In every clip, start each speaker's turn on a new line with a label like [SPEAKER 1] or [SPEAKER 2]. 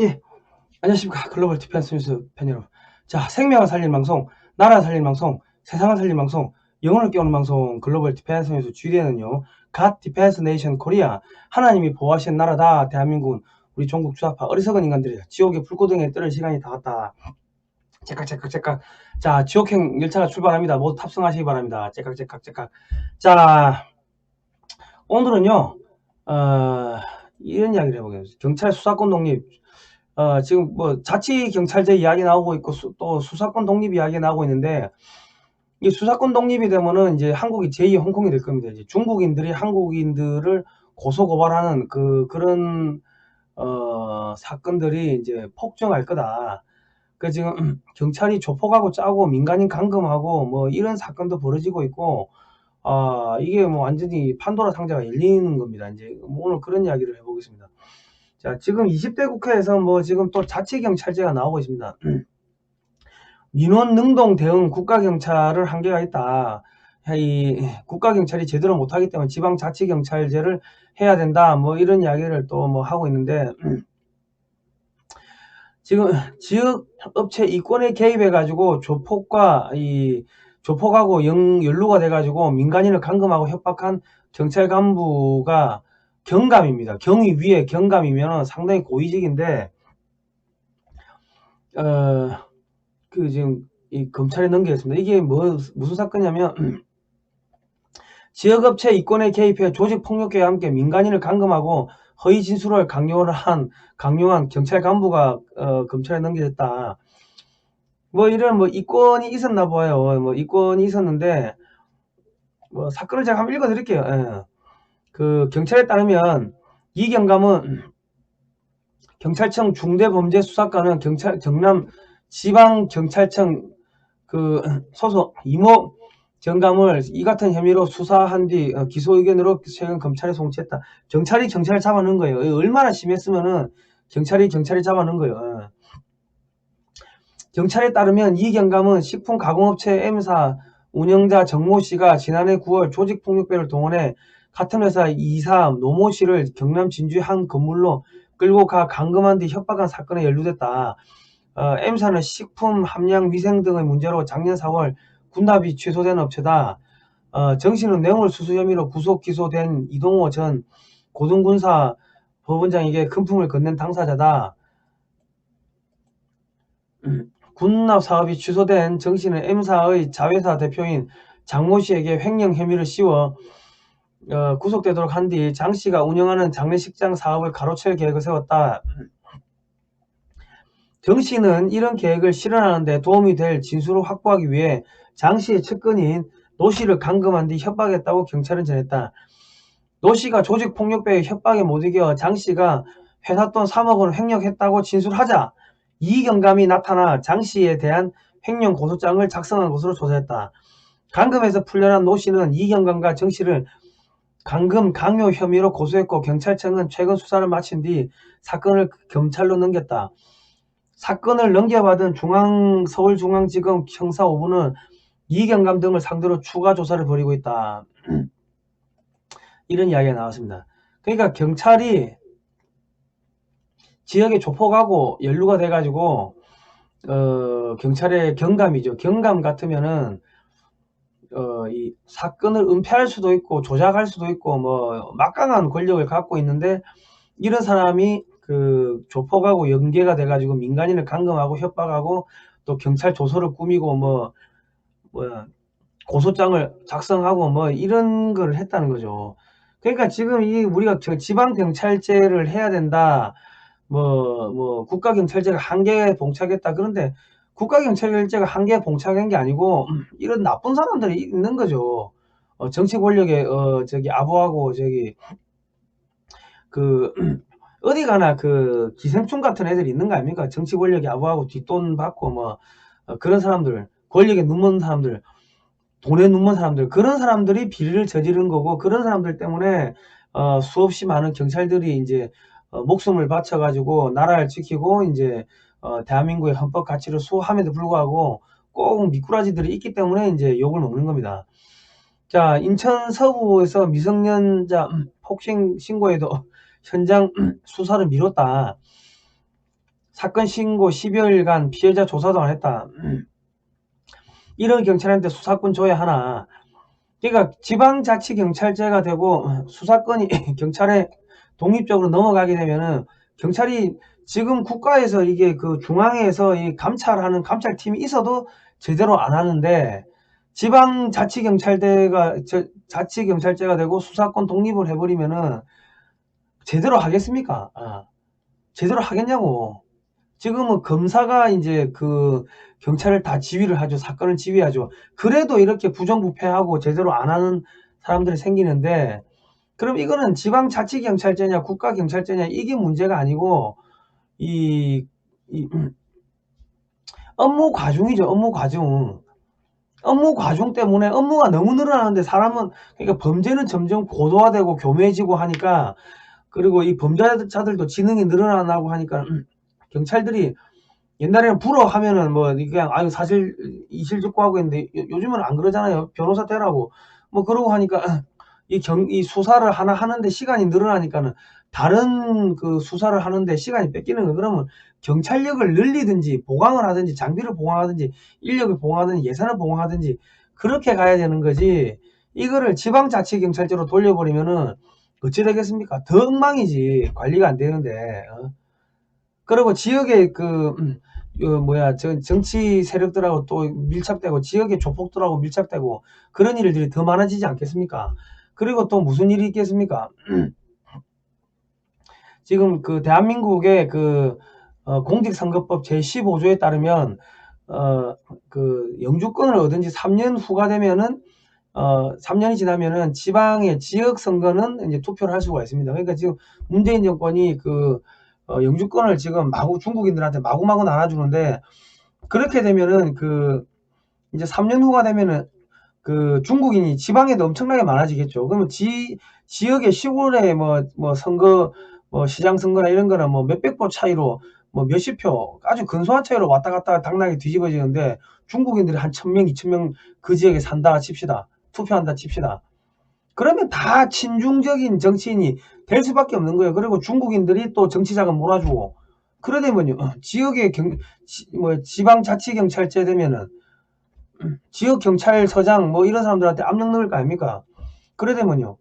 [SPEAKER 1] 예, 안녕하십니까. 글로벌 디펜스 뉴스 팬 여러분. 자, 생명을 살리는 방송, 나라를 살리는 방송, 세상을 살리는 방송, 영혼을 깨우는 방송, 글로벌 디펜스 뉴스 GDN은요, 갓 디펜스 네이션 코리아, 하나님이 보호하시는 나라다, 대한민국은 우리 종국 주사파 어리석은 인간들이 지옥의 불고등에 떨을 시간이 다 왔다. 째깍째깍째깍. 자, 지옥행 열차가 출발합니다. 모두 탑승하시기 바랍니다. 째깍째깍째깍. 자, 오늘은요, 이런 이야기를 해보겠습니다. 경찰 수사권 독립. 지금 뭐 자치 경찰제 이야기 나오고 있고 또 수사권 독립 이야기 나오고 있는데, 이 수사권 독립이 되면은 이제 한국이 제2 홍콩이 될 겁니다. 이제 중국인들이 한국인들을 고소 고발하는 그런 사건들이 이제 폭증할 거다. 그 지금 경찰이 조폭하고 짜고 민간인 감금하고 뭐 이런 사건도 벌어지고 있고, 이게 뭐 완전히 판도라 상자가 열리는 겁니다. 이제 오늘 그런 이야기를 해보겠습니다. 자, 지금 20대 국회에서 뭐 지금 또 자치경찰제가 나오고 있습니다. 민원 능동 대응 국가경찰을 한계가 있다. 이 국가경찰이 제대로 못하기 때문에 지방자치경찰제를 해야 된다. 뭐 이런 이야기를 또 뭐 하고 있는데, 지금 지역업체 이권에 개입해가지고 조폭하고 연루가 돼가지고 민간인을 감금하고 협박한 경찰 간부가 경감입니다. 경위 위에 경감이면 상당히 고위직인데, 지금 이 검찰에 넘기겠습니다. 이게 무슨 사건이냐면, 지역업체 이권에 개입해 조직폭력배와 함께 민간인을 감금하고 허위 진술을 강요한 경찰 간부가 검찰에 넘겨졌다. 뭐 이런 뭐 이권이 있었나 봐요. 뭐 이권이 있었는데, 뭐 사건을 제가 한번 읽어드릴게요. 예. 그 경찰에 따르면 이 경감은 경찰청 중대범죄수사과는 경남 지방경찰청 소속 이모 경감을 이 같은 혐의로 수사한 뒤 기소 의견으로 최근 검찰에 송치했다. 경찰이 경찰을 잡아넣은 거예요. 얼마나 심했으면은 경찰이 잡아넣은 거예요. 경찰에 따르면 이 경감은 식품가공업체 M사 운영자 정모 씨가 지난해 9월 조직폭력배를 동원해 같은 회사 이사 노모 씨를 경남 진주의 한 건물로 끌고 가 감금한 뒤 협박한 사건에 연루됐다. M사는 식품 함량 위생 등의 문제로 작년 4월 군납이 취소된 업체다. 정 씨는 뇌물수수 혐의로 구속 기소된 이동호 전 고등군사 법원장에게 금품을 건넨 당사자다. 군납 사업이 취소된 정 씨는 M사의 자회사 대표인 장모 씨에게 횡령 혐의를 씌워 구속되도록 한 뒤 장 씨가 운영하는 장례식장 사업을 가로챌 계획을 세웠다. 정 씨는 이런 계획을 실현하는 데 도움이 될 진술을 확보하기 위해 장 씨의 측근인 노 씨를 감금한 뒤 협박했다고 경찰은 전했다. 노 씨가 조직폭력배의 협박에 못 이겨 장 씨가 회사 돈 3억 원을 횡령했다고 진술하자 이경감이 나타나 장 씨에 대한 횡령 고소장을 작성한 것으로 조사했다. 감금에서 풀려난 노 씨는 이경감과 정 씨를 감금 강요 혐의로 고소했고, 경찰청은 최근 수사를 마친 뒤 사건을 검찰로 넘겼다. 사건을 넘겨받은 서울중앙지검 형사 5부는 이경감 등을 상대로 추가 조사를 벌이고 있다. 이런 이야기가 나왔습니다. 그러니까 경찰이 지역에 조폭하고 연루가 돼가지고 경찰의 경감이죠. 경감 같으면은 이 사건을 은폐할 수도 있고 조작할 수도 있고 뭐 막강한 권력을 갖고 있는데, 이런 사람이 그 조폭하고 연계가 돼가지고 민간인을 감금하고 협박하고 또 경찰 조서를 꾸미고 뭐 고소장을 작성하고 뭐 이런 걸 했다는 거죠. 그러니까 지금 우리가 지방경찰제를 해야 된다. 국가경찰제가 한계에 봉착했다. 그런데 국가경찰제가 한계에 봉착한 게 아니고 이런 나쁜 사람들이 있는 거죠. 정치 권력에 아부하고 어디 가나 기생충 같은 애들이 있는 거 아닙니까? 정치 권력에 아부하고 뒷돈 받고 뭐 그런 사람들, 권력에 눈먼 사람들, 돈에 눈먼 사람들, 그런 사람들이 비리를 저지른 거고, 그런 사람들 때문에 수없이 많은 경찰들이 이제 목숨을 바쳐가지고 나라를 지키고 이제 대한민국의 헌법 가치를 수호함에도 불구하고 꼭 미꾸라지들이 있기 때문에 이제 욕을 먹는 겁니다. 자, 인천 서부에서 미성년자 폭행 신고에도 현장 수사를 미뤘다. 사건 신고 10여일간 피해자 조사도 안 했다. 이런 경찰한테 수사권 줘야 하나. 그러니까 지방자치경찰제가 되고 수사권이 경찰에 독립적으로 넘어가게 되면은 경찰이 지금 국가에서 이게 그 중앙에서 이 감찰하는 감찰팀이 있어도 제대로 안 하는데 자치경찰제가 되고 수사권 독립을 해버리면은 제대로 하겠습니까? 제대로 하겠냐고. 지금은 검사가 이제 그 경찰을 다 지휘를 하죠. 사건을 지휘하죠. 그래도 이렇게 부정부패하고 제대로 안 하는 사람들이 생기는데, 그럼 이거는 지방자치경찰제냐 국가경찰제냐 이게 문제가 아니고 이 업무 과중이죠. 업무 과중. 업무 과중 때문에 업무가 너무 늘어나는데 사람은, 그러니까 범죄는 점점 고도화되고 교묘해지고 하니까, 그리고 이 범죄자들도 지능이 늘어나고 하니까 경찰들이 옛날에는 불어하면은 뭐 그냥 아유 사실 이실직고 하고 있는데 요즘은 안 그러잖아요. 변호사 되라고 뭐 그러고 하니까 이 수사를 하나 하는데 시간이 늘어나니까는 다른 그 수사를 하는데 시간이 뺏기는 거. 그러면 경찰력을 늘리든지 보강을 하든지 장비를 보강하든지 인력을 보강하든지 예산을 보강하든지 그렇게 가야 되는 거지. 이거를 지방자치경찰제로 돌려버리면은 어찌 되겠습니까? 더 엉망이지. 관리가 안 되는데. 그리고 지역의 정치 세력들하고 또 밀착되고 지역의 조폭들하고 밀착되고 그런 일들이 더 많아지지 않겠습니까? 그리고 또 무슨 일이 있겠습니까? 지금 그 대한민국의 공직선거법 제15조에 따르면 그 영주권을 얻은 지 3년 후가 되면은 3년이 지나면은 지방의 지역 선거는 이제 투표를 할 수가 있습니다. 그러니까 지금 문재인 정권이 영주권을 지금 중국인들한테 마구마구 나눠주는데, 그렇게 되면은 이제 3년 후가 되면은 중국인이 지방에도 엄청나게 많아지겠죠. 그러면 지역의 시골에 선거, 시장 선거나 이런 거는 몇백 표 차이로 몇십 표 아주 근소한 차이로 왔다 갔다 당락이 뒤집어지는데, 중국인들이 한 1000명, 2000명 그 지역에 산다 칩시다. 투표한다 칩시다. 그러면 다 친중적인 정치인이 될 수밖에 없는 거예요. 그리고 중국인들이 또 정치자금 몰아주고, 그러려면요 지역의 지방자치경찰제 되면은 지역경찰서장 이런 사람들한테 압력 넣을 거 아닙니까? 그러려면요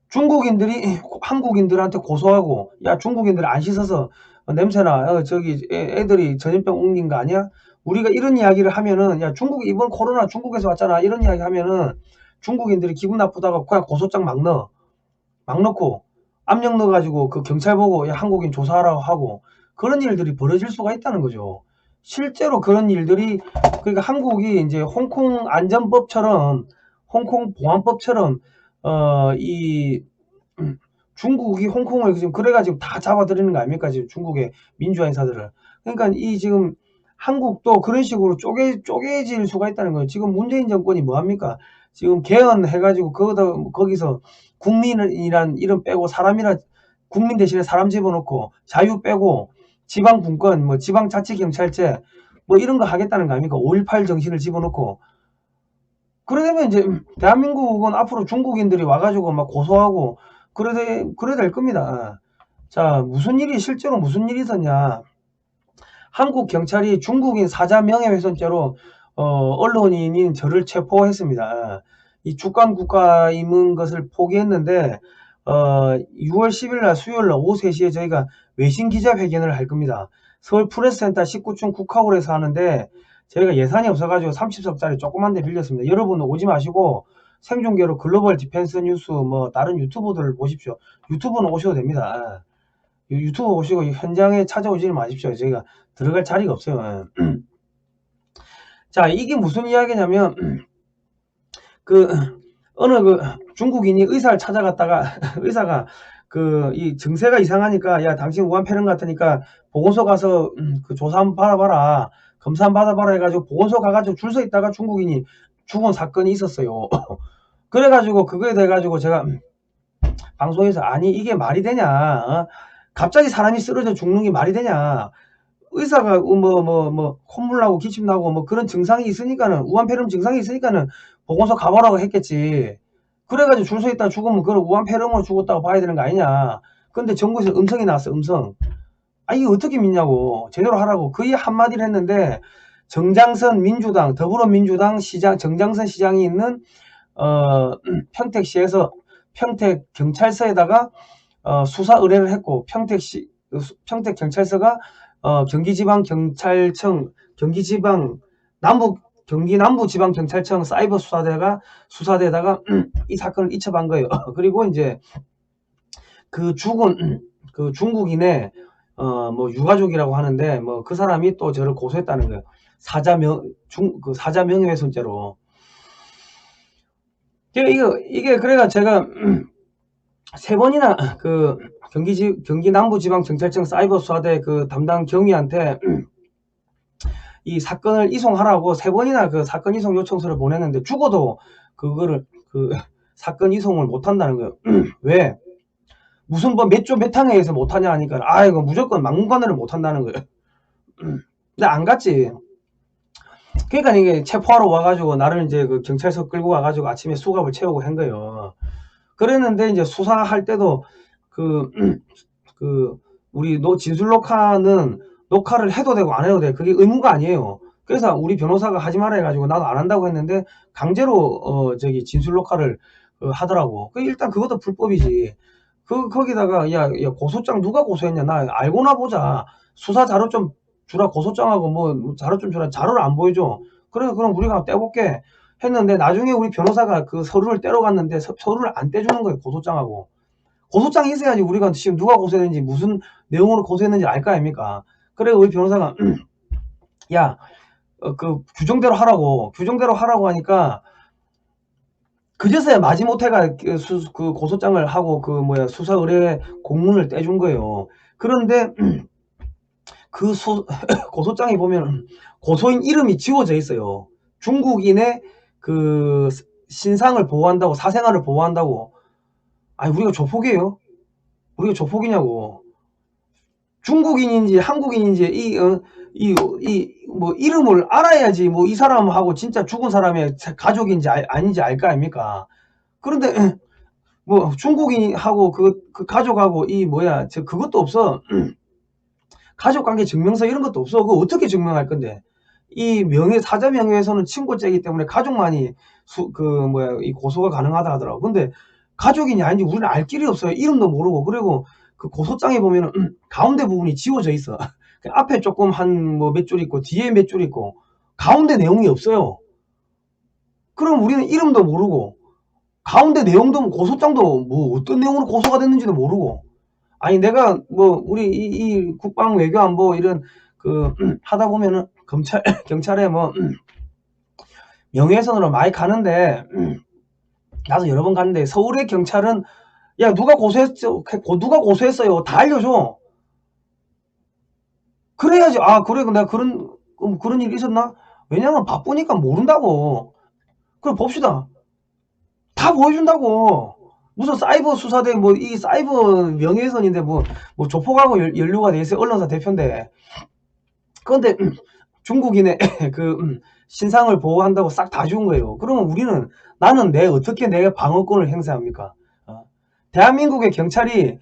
[SPEAKER 1] 중국인들이 한국인들한테 고소하고, 야 중국인들 안 씻어서 냄새나, 저기 애들이 전염병 옮긴 거 아니야? 우리가 이런 이야기를 하면은, 야 중국 이번 코로나 중국에서 왔잖아, 이런 이야기 하면은 중국인들이 기분 나쁘다가 그냥 고소장 막 넣고 압력 넣어가지고 그 경찰 보고 야 한국인 조사하라고 하고, 그런 일들이 벌어질 수가 있다는 거죠. 실제로 그런 일들이, 그러니까 한국이 이제 홍콩 안전법처럼, 홍콩 보안법처럼 중국이 홍콩을 지금 그래가지고 다 잡아들이는 거 아닙니까? 지금 중국의 민주화 인사들을. 그러니까 지금 한국도 그런 식으로 쪼개질 수가 있다는 거예요. 지금 문재인 정권이 뭐합니까? 지금 개헌해가지고 거기서 국민이란 이름 빼고 국민 대신에 사람 집어넣고 자유 빼고 지방 분권, 지방자치경찰제 이런 거 하겠다는 거 아닙니까? 5.18 정신을 집어넣고. 그러려면 이제 대한민국은 앞으로 중국인들이 와가지고 막 고소하고 그래 될 겁니다. 자, 실제로 무슨 일이 있었냐. 한국 경찰이 중국인 사자 명예훼손죄로 언론인인 저를 체포했습니다. 이 주권 국가임은 것을 포기했는데 6월 10일 날 수요일 날 오후 3시에 저희가 외신 기자회견을 할 겁니다. 서울 프레스센터 19층 국화홀에서 하는데 저희가 예산이 없어가지고 30석짜리 조그만 데 빌렸습니다. 여러분 오지 마시고 생중계로 글로벌 디펜스 뉴스 다른 유튜브들을 보십시오. 유튜브는 오셔도 됩니다. 유튜브 오시고 현장에 찾아오지는 마십시오. 저희가 들어갈 자리가 없어요. 자, 이게 무슨 이야기냐면 어느 중국인이 의사를 찾아갔다가 의사가 이 증세가 이상하니까 야 당신 우한폐렴 같으니까 보건소 가서 조사 한번 받아봐라, 검사 한번 받아봐라 해가지고 보건소 가가지고 줄 서 있다가 중국인이 죽은 사건이 있었어요. 그래가지고 그거에 대해 가지고 제가 방송에서 아니 이게 말이 되냐, 갑자기 사람이 쓰러져 죽는 게 말이 되냐, 의사가 콧물 나고 기침 나고 그런 증상이 있으니까는, 우한폐렴 증상이 있으니까는 보건소 가보라고 했겠지. 그래가지고 줄 서 있다 죽으면 그걸 우한폐렴으로 죽었다고 봐야 되는 거 아니냐. 근데 정부에서 음성이 나왔어. 음성. 이게 어떻게 믿냐고. 제대로 하라고. 거의 한마디를 했는데, 정장선 민주당, 더불어민주당 시장, 정장선 시장이 있는, 평택시에서 평택경찰서에다가, 수사 의뢰를 했고, 평택경찰서가, 경기지방경찰청, 경기 남부지방경찰청 사이버 수사대에다가 이 사건을 이첩한 거예요. 그리고 이제 그 죽은 그 중국인의 뭐 유가족이라고 하는데 뭐 그 사람이 또 저를 고소했다는 거예요. 사자 명예훼손죄로. 이게 그래가 제가 세 번이나 그 경기 남부지방경찰청 사이버 수사대 그 담당 경위한테 이 사건을 이송하라고 세 번이나 그 사건 이송 요청서를 보냈는데 죽어도 그거를 그 사건 이송을 못 한다는 거예요. 왜? 무슨 뭐 몇 조 몇 항에 의해서 못하냐 하니까 이거 무조건 막무가내로 못한다는 거예요. 근데 안 갔지. 그러니까 이게 체포하러 와가지고 나를 이제 그 경찰서 끌고 가가지고 아침에 수갑을 채우고 한 거예요. 그랬는데 이제 수사할 때도 우리 진술 녹화를 해도 되고 안 해도 돼. 그게 의무가 아니에요. 그래서 우리 변호사가 하지 말아 해가지고 나도 안 한다고 했는데 강제로 진술 녹화를 하더라고. 일단 그것도 불법이지. 거기다가 야 고소장 누가 고소했냐, 나 알고나 보자, 수사 자료 좀 주라, 고소장하고 뭐 자료 좀 주라. 자료를 안 보여줘. 그래서 그럼 우리가 떼볼게 했는데 나중에 우리 변호사가 그 서류를 떼러 갔는데 서류를 안 떼주는 거예요. 고소장하고. 고소장이 있어야지 우리가 지금 누가 고소했는지 무슨 내용으로 고소했는지 알 거 아닙니까. 그래 우리 변호사가 야 그 규정대로 하라고 하니까 그제서야 마지못해가 그 고소장을 하고 수사 의뢰 공문을 떼준 거예요. 그런데 그 고소장에 보면 고소인 이름이 지워져 있어요. 중국인의 그 신상을 보호한다고, 사생활을 보호한다고. 우리가 조폭이에요? 우리가 조폭이냐고. 중국인인지 한국인인지 뭐 이름을 알아야지 뭐 이 사람하고 진짜 죽은 사람의 가족인지 아닌지 알 거 아닙니까. 그런데 뭐 중국인하고 그 가족하고 그것도 없어. 가족관계 증명서 이런 것도 없어. 그거 어떻게 증명할 건데. 이 사자 명예훼손은 친고죄이기 때문에 가족만이 이 고소가 가능하다 하더라고. 근데 가족이냐 아닌지 우리는 알 길이 없어요. 이름도 모르고. 그리고 그 고소장에 보면은 가운데 부분이 지워져 있어. 앞에 조금 한 뭐 몇 줄 있고 뒤에 몇 줄 있고 가운데 내용이 없어요. 그럼 우리는 이름도 모르고 가운데 내용도 고소장도 뭐 어떤 내용으로 고소가 됐는지도 모르고. 내가 뭐 우리 이 국방 외교안보 이런 하다 보면은 경찰에 뭐 명예훼손으로 많이 가는데 나도 여러 번 갔는데 서울의 경찰은 야 누가 고소했어요 다 알려줘. 그래야지 그래 내가 그런 일이 있었나. 왜냐면 바쁘니까 모른다고. 그럼 봅시다. 다 보여준다고. 무슨 사이버 수사대 이 사이버 명예훼손인데 뭐 조폭하고 연루가 돼 있어요. 언론사 대표인데. 그런데 중국인의 신상을 보호한다고 싹 다 준 거예요. 그러면 나는 어떻게 내 방어권을 행사합니까? 대한민국의 경찰이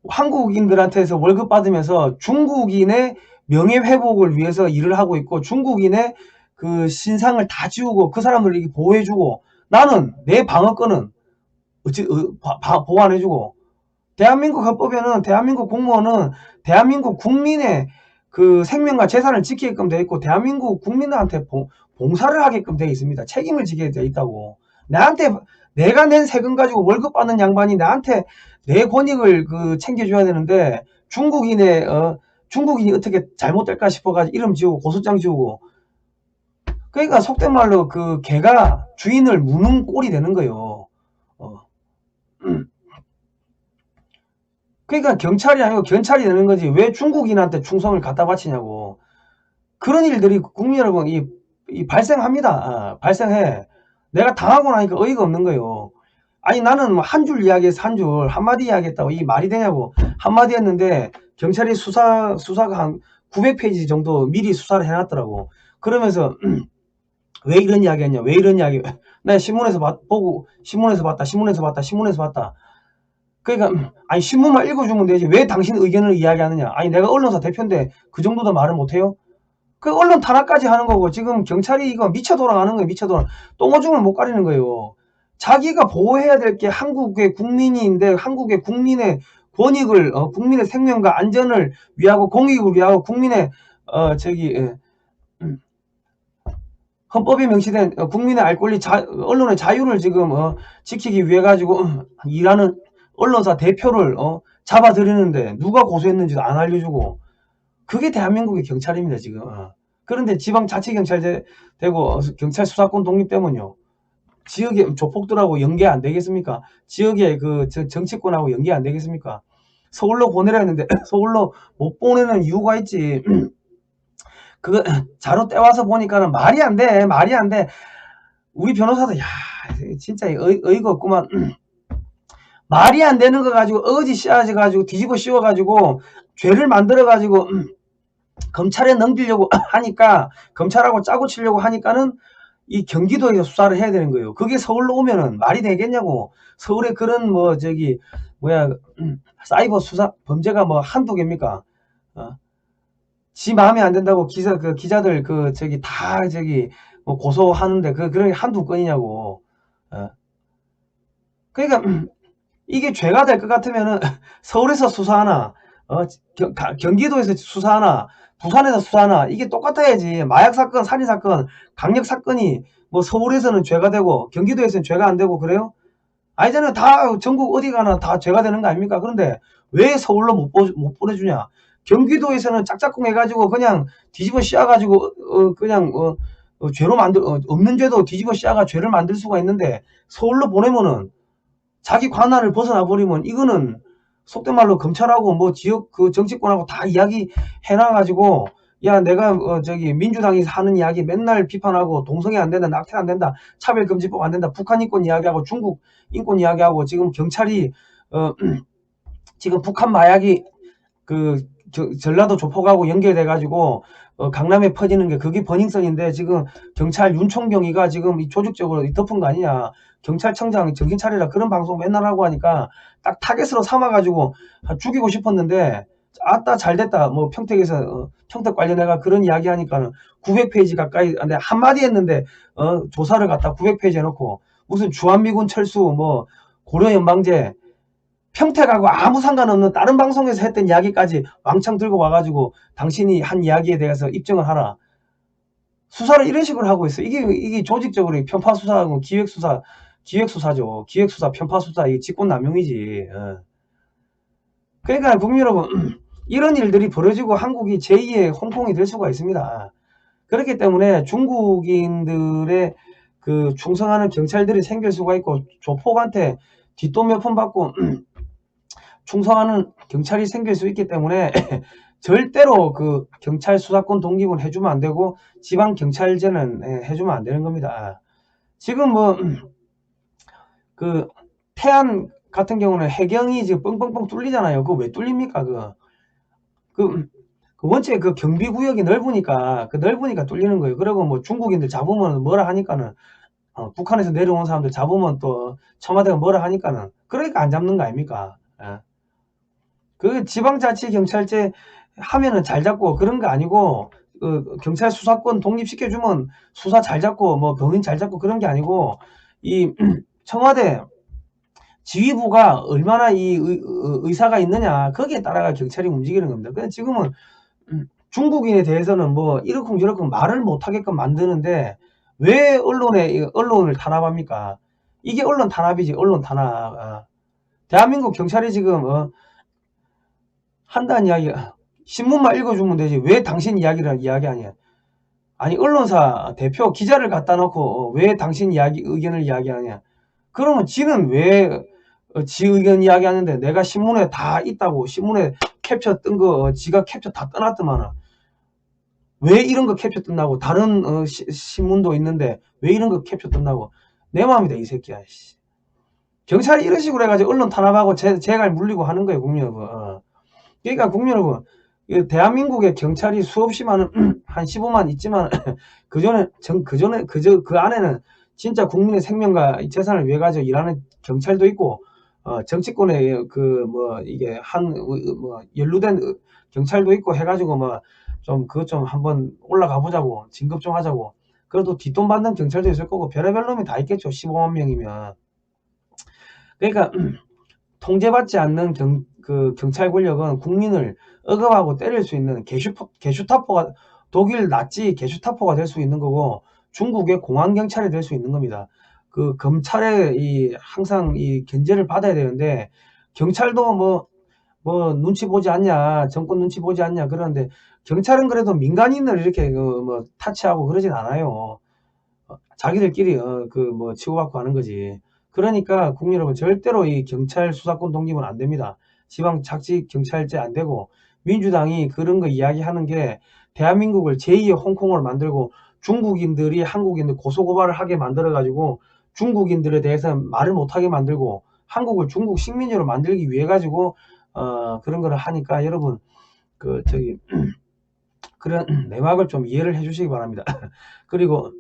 [SPEAKER 1] 한국인들한테서 월급 받으면서 중국인의 명예회복을 위해서 일을 하고 있고 중국인의 그 신상을 다 지우고 그 사람을 보호해주고 나는 내 방어권은 보호 안 해주고. 대한민국 헌법에는 대한민국 공무원은 대한민국 국민의 그 생명과 재산을 지키게끔 되어 있고 대한민국 국민들한테 봉사를 하게끔 되어 있습니다. 책임을 지게 되어 있다고. 내가 낸 세금 가지고 월급 받는 양반이 나한테 내 권익을 챙겨줘야 되는데 중국인이 어떻게 잘못될까 싶어가지고 이름 지우고 고소장 지우고. 그러니까 속된 말로 개가 주인을 무는 꼴이 되는 거예요. 그러니까 경찰이 아니고 견찰이 되는 거지. 왜 중국인한테 충성을 갖다 바치냐고. 그런 일들이 국민 여러분 발생합니다. 발생해. 내가 당하고 나니까 어이가 없는 거예요. 나는 한 줄 이야기해서 한마디 이야기했다고 이 말이 되냐고. 한마디 했는데 경찰이 수사가 한 900페이지 정도 미리 수사를 해놨더라고. 그러면서 왜 이런 이야기 했냐, 왜 이런 이야기. 내가 신문에서 봤다. 그러니까 아니 신문만 읽어주면 되지 왜 당신 의견을 이야기하느냐. 아니 내가 언론사 대표인데 그 정도도 말을 못해요? 그 언론 탄압까지 하는 거고 지금 경찰이 이거 미쳐 돌아가는 거예요. 미쳐 돌아. 똥오줌을 못 가리는 거예요. 자기가 보호해야 될 게 한국의 국민인데 한국의 국민의 권익을 국민의 생명과 안전을 위하고 공익을 위하고 국민의 헌법에 명시된 국민의 알 권리 언론의 자유를 지금 지키기 위해 가지고 일하는 언론사 대표를 잡아들이는데 누가 고소했는지도 안 알려주고 그게 대한민국의 경찰입니다 지금. 그런데 지방자치경찰제 되고 경찰 수사권 독립되면요 지역의 조폭들하고 연계 안 되겠습니까? 지역의 그 정치권하고 연계 안 되겠습니까? 서울로 보내라 했는데 서울로 못 보내는 이유가 있지. 그거 자료 떼와서 보니까는 말이 안 돼. 말이 안 돼. 우리 변호사도 야 진짜 어이가 없구만. 말이 안 되는 거 가지고 어거지 씌워져 가지고 뒤집어 씌워 가지고 죄를 만들어 가지고 검찰에 넘기려고 하니까 검찰하고 짜고 치려고 하니까는 이 경기도에서 수사를 해야 되는 거예요. 그게 서울로 오면은 말이 되겠냐고. 서울에 그런 사이버 수사 범죄가 뭐 한두 개입니까? 지 마음에 안 든다고 기자들 다 뭐 고소하는데 그런 게 한두 건이냐고. 그러니까 이게 죄가 될 것 같으면은 서울에서 수사하나 경기도에서 수사하나 부산에서 수사하나 이게 똑같아야지. 마약 사건, 살인 사건, 강력 사건이 뭐 서울에서는 죄가 되고 경기도에서는 죄가 안 되고 그래요? 아니잖아요. 다 전국 어디 가나 다 죄가 되는 거 아닙니까? 그런데 왜 서울로 못 보내주냐? 경기도에서는 짝짝꿍 해가지고 그냥 뒤집어 씌워가지고 그냥 죄로 없는 죄도 뒤집어 씌워가 죄를 만들 수가 있는데 서울로 보내면은 자기 관할을 벗어나 버리면 이거는 속된 말로 검찰하고 뭐 지역 그 정치권하고 다 이야기 해놔가지고 야 내가 민주당이 하는 이야기 맨날 비판하고 동성애 안 된다, 낙태 안 된다, 차별금지법 안 된다, 북한 인권 이야기하고 중국 인권 이야기하고 지금 경찰이 지금 북한 마약이 전라도 조폭하고 연결돼가지고 강남에 퍼지는 게 그게 버닝썬인데 지금 경찰 윤총경이가 지금 이 조직적으로 덮은 거 아니냐. 경찰청장 정신 차리라 그런 방송 맨날 하고 하니까 딱 타겟으로 삼아가지고 죽이고 싶었는데 아따 잘됐다. 뭐 평택에서 평택 관련해가 그런 이야기 하니까는 900페이지 가까이 근데 한마디 했는데 조사를 갖다 900페이지 해놓고 무슨 주한미군 철수 뭐 고려연방제 평택하고 아무 상관없는 다른 방송에서 했던 이야기까지 왕창 들고 와가지고 당신이 한 이야기에 대해서 입증을 하라. 수사를 이런 식으로 하고 있어요. 이게 조직적으로 편파수사하고 기획수사죠. 기획수사, 편파수사, 이게 직권남용이지. 그러니까 국민 여러분, 이런 일들이 벌어지고 한국이 제2의 홍콩이 될 수가 있습니다. 그렇기 때문에 중국인들의 그 충성하는 경찰들이 생길 수가 있고 조폭한테 뒷돈 몇 푼 받고 충성하는 경찰이 생길 수 있기 때문에 절대로 그 경찰 수사권 독립은 해주면 안 되고 지방 경찰제는 해주면 안 되는 겁니다. 지금 그 태안 같은 경우는 해경이 지금 뻥뻥뻥 뚫리잖아요. 그거 왜 뚫립니까? 원체 그 경비구역이 넓으니까 뚫리는 거예요. 그리고 뭐 중국인들 잡으면 뭐라 하니까는 북한에서 내려온 사람들 잡으면 또 청와대가 뭐라 하니까는 그러니까 안 잡는 거 아닙니까? 그 지방자치경찰제 하면은 잘 잡고 그런 거 아니고 경찰 수사권 독립시켜주면 수사 잘 잡고 뭐 병인 잘 잡고 그런 게 아니고 이 청와대 지휘부가 얼마나 이 의사가 있느냐 거기에 따라가 경찰이 움직이는 겁니다. 근데 지금은 중국인에 대해서는 뭐 이러쿵저러쿵 말을 못하게끔 만드는데 왜 언론을 탄압합니까? 이게 언론 탄압이지. 언론 탄압. 대한민국 경찰이 지금 한다는 이야기 신문만 읽어주면 되지 왜 당신 이야기를 이야기하냐. 아니 언론사 대표 기자를 갖다 놓고 왜 당신 의견을 이야기하냐. 그러면 지는 왜 지 의견 이야기하는데 내가 신문에 다 있다고 신문에 캡처 뜬 거 지가 캡처 다 떠났더만 왜 이런 거 캡처 뜬다고 다른 신문도 있는데 왜 이런 거 캡처 뜬다고 내 마음이다 이 새끼야. 경찰이 이런 식으로 해가지고 언론 탄압하고 재갈 물리고 하는 거예요 국민 여러분. 그러니까 국민 여러분 대한민국의 경찰이 수없이 많은 한 15만 있지만 그 안에는 진짜 국민의 생명과 재산을 위해 가지고 일하는 경찰도 있고 정치권에 이게 연루된 경찰도 있고 해가지고 그것 좀 한번 올라가 보자고, 진급 좀 하자고. 그래도 뒷돈 받는 경찰도 있을 거고 별의별 놈이 다 있겠죠. 15만 명이면. 그러니까 통제받지 않는 경찰 권력은 국민을 억압하고 때릴 수 있는 게슈타포가, 독일 나치 게슈타포가 될 수 있는 거고, 중국의 공안경찰이 될 수 있는 겁니다. 검찰의 항상 견제를 받아야 되는데, 경찰도 눈치 보지 않냐, 정권 눈치 보지 않냐 그러는데, 경찰은 그래도 민간인을 이렇게 타치하고 그러진 않아요. 자기들끼리 치고받고 하는 거지. 그러니까 국민 여러분, 절대로 이 경찰 수사권 독립은 안 됩니다. 지방 자치 경찰제 안 되고, 민주당이 그런 거 이야기하는 게 대한민국을 제2의 홍콩으로 만들고, 중국인들이 한국인들 고소고발을 하게 만들어 가지고 중국인들에 대해서 말을 못하게 만들고, 한국을 중국 식민지로 만들기 위해 가지고 그런 거를 하니까, 여러분 그런 내막을 좀 이해를 해 주시기 바랍니다. 그리고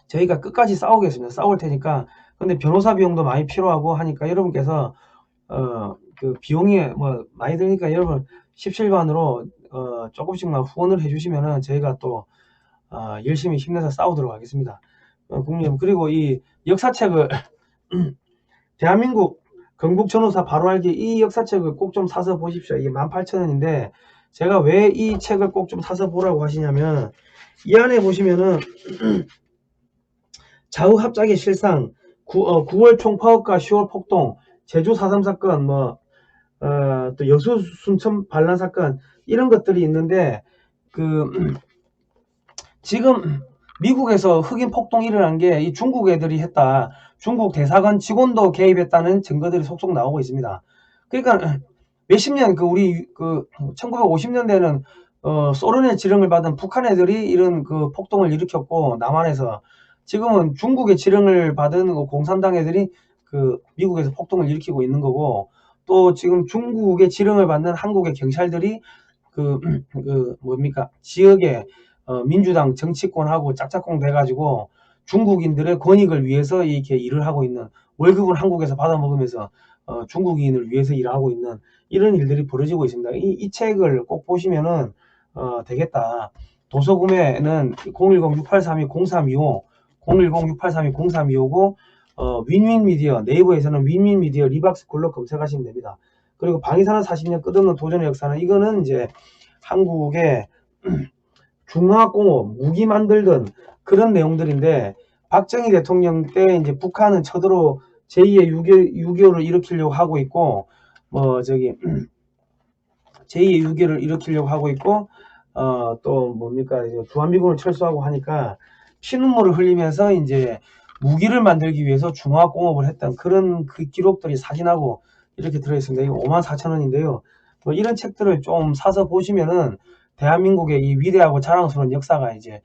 [SPEAKER 1] 저희가 끝까지 싸우겠습니다. 싸울 테니까. 근데 변호사 비용도 많이 필요하고 하니까, 여러분께서 비용이 많이 드니까 여러분 17반으로 조금씩만 후원을 해주시면은 저희가 또 열심히 힘내서 싸우도록 하겠습니다. 국민, 그리고 이 역사책을 대한민국 건국 전후사 바로 알기, 이 역사책을 꼭 좀 사서 보십시오. 이게 18,000원인데 제가 왜 이 책을 꼭 좀 사서 보라고 하시냐면, 이 안에 보시면은 좌우 합작의 실상, 9월 총파업과 10월 폭동, 제주 4.3 사건, 또 여수 순천 반란 사건, 이런 것들이 있는데, 지금 미국에서 흑인 폭동이 일어난 게 이 중국 애들이 했다. 중국 대사관 직원도 개입했다는 증거들이 속속 나오고 있습니다. 그러니까 몇십 년, 우리 1950년대에는 소련의 지령을 받은 북한 애들이 이런 폭동을 일으켰고, 남한에서. 지금은 중국의 지령을 받은 공산당 애들이 미국에서 폭동을 일으키고 있는 거고, 또 지금 중국의 지령을 받는 한국의 경찰들이 지역의 민주당 정치권하고 짝짝꿍 돼가지고 중국인들의 권익을 위해서 이렇게 일을 하고 있는, 월급을 한국에서 받아먹으면서 중국인을 위해서 일하고 있는 이런 일들이 벌어지고 있습니다. 이 책을 꼭 보시면은 되겠다. 도서구매는 010-6832-0325, 010-6832-0325고 윈윈미디어, 네이버에서는 윈윈미디어 리박스쿨로 검색하시면 됩니다. 그리고 방위산업 40년 끝없는 도전의 역사는, 이거는 이제 한국의 중화공업, 무기 만들던 그런 내용들인데, 박정희 대통령 때 이제 북한은 쳐들어 제2의 6.25를 일으키려고 하고 있고, 제2의 6.25를 일으키려고 하고 있고, 또 주한미군을 철수하고 하니까 피눈물을 흘리면서 이제 무기를 만들기 위해서 중화공업을 했던 그런 기록들이 사진하고 이렇게 들어있습니다. 이거 54,000원인데요. 이런 책들을 좀 사서 보시면은 대한민국의 이 위대하고 자랑스러운 역사가 이제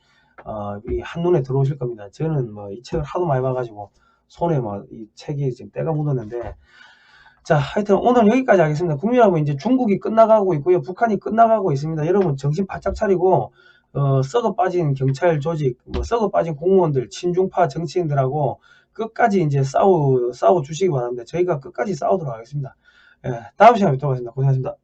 [SPEAKER 1] 한눈에 들어오실 겁니다. 저는 이 책을 하도 많이 봐가지고 손에 이 책이 지금 때가 묻었는데, 자, 하여튼 오늘 여기까지 하겠습니다. 국민 여러분, 이제 중국이 끝나가고 있고요. 북한이 끝나가고 있습니다. 여러분 정신 바짝 차리고 썩어 빠진 경찰 조직, 썩어 빠진 공무원들, 친중파 정치인들하고 끝까지 이제 싸워 주시기 바랍니다. 저희가 끝까지 싸우도록 하겠습니다. 다음 시간에 뵙도록 하겠습니다. 고생하셨습니다.